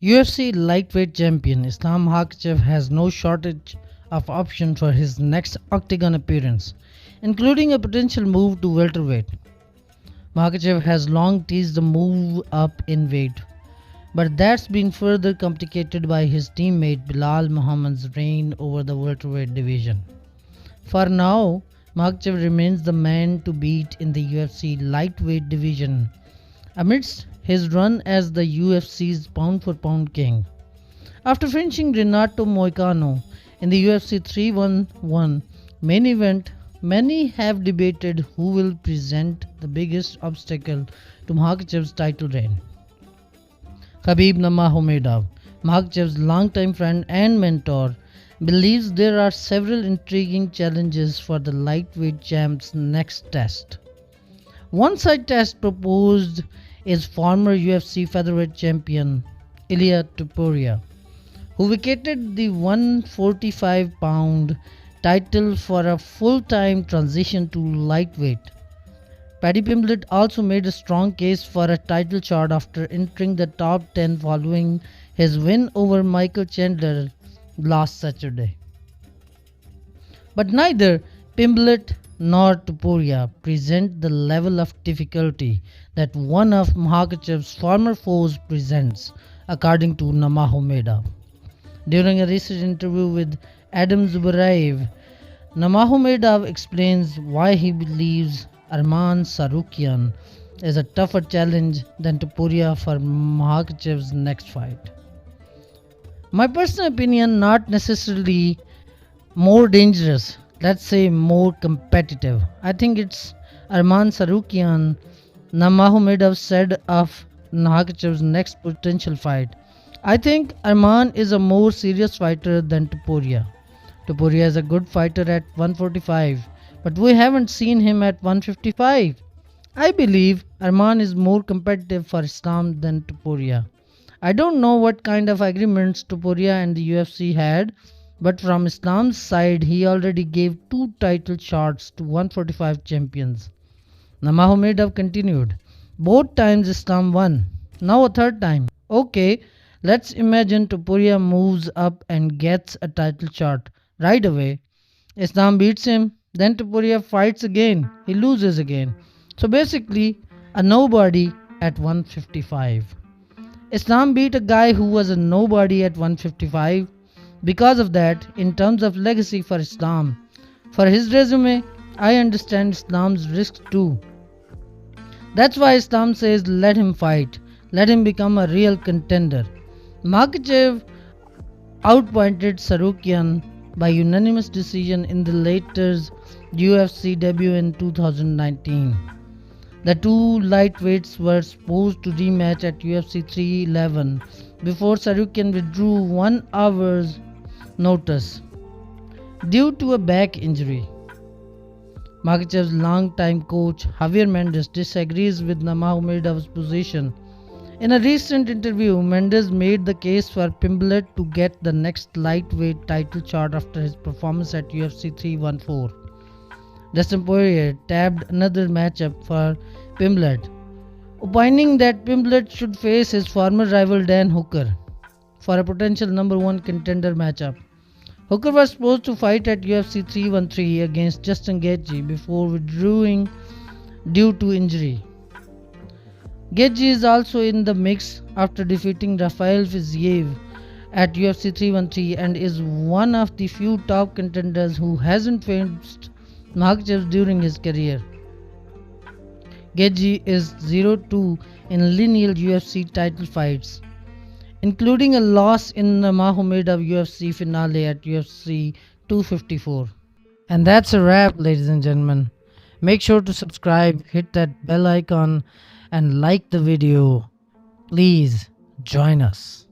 UFC lightweight champion Islam Makhachev has no shortage of options for his next octagon appearance, including a potential move to welterweight. Makhachev has long teased the move up in weight, but that's been further complicated by his teammate Bilal Muhammad's reign over the welterweight division. For now, Makhachev remains the man to beat in the UFC lightweight division amidst his run as the UFC's pound for pound king. After finishing Renato Moicano in the UFC 311 main event, many have debated who will present the biggest obstacle to Makhachev's title reign. Khabib Nurmagomedov, Makhachev's longtime friend and mentor, believes there are several intriguing challenges for the lightweight champ's next test. One side test proposed is former UFC featherweight champion Ilia Topuria, who vacated the 145-pound title for a full-time transition to lightweight. Paddy Pimblett also made a strong case for a title shot after entering the top 10 following his win over Michael Chandler last Saturday. But neither Pimblett nor Topuria present the level of difficulty that one of Makhachev's former foes presents, according to Nurmagomedov. During a recent interview with Adam Zubaraev, Nurmagomedov explains why he believes Arman Tsarukyan is a tougher challenge than Topuria for Makhachev's next fight. My personal opinion, not necessarily more dangerous, let's say more competitive. I think it's Arman Tsarukyan. Nurmagomedov said of Makhachev's next potential fight. I think Arman is a more serious fighter than Topuria. Topuria is a good fighter at 145, but we haven't seen him at 155. I believe Arman is more competitive for Islam than Topuria. I don't know what kind of agreements Topuria and the UFC had, but from Islam's side he already gave 2 title shots to 145 champions. Nurmagomedov continued, both times Islam won, now a third time. Okay, let's imagine Topuria moves up and gets a title shot right away. Islam beats him, then Topuria fights again, he loses again. So basically, a nobody at 155. Islam beat a guy who was a nobody at 155. Because of that, in terms of legacy for Islam, for his resume, I understand Islam's risks too. That's why Islam says let him fight, let him become a real contender. Makhachev outpointed Tsarukyan by unanimous decision in the latter's UFC debut in 2019. The two lightweights were supposed to rematch at UFC 311 before Tsarukyan withdrew 1 hour's notice due to a back injury. Makhachev's longtime coach Javier Mendes disagrees with Nurmagomedov's position. In a recent interview, Mendes made the case for Pimblett to get the next lightweight title shot after his performance at UFC 314. Dustin Poirier tabbed another matchup for Pimblett, opining that Pimblett should face his former rival Dan Hooker for a potential number 1 contender matchup. Hooker was supposed to fight at UFC 313 against Justin Gaethje before withdrawing due to injury. Gaethje is also in the mix after defeating Rafael Fiziev at UFC 313 and is one of the few top contenders who hasn't faced Makhachev during his career. Gaethje is 0-2 in lineal UFC title fights, including a loss in the Nurmagomedov UFC finale at UFC 254. And that's a wrap, ladies and gentlemen. Make sure to subscribe, hit that bell icon, and like the video. Please join us.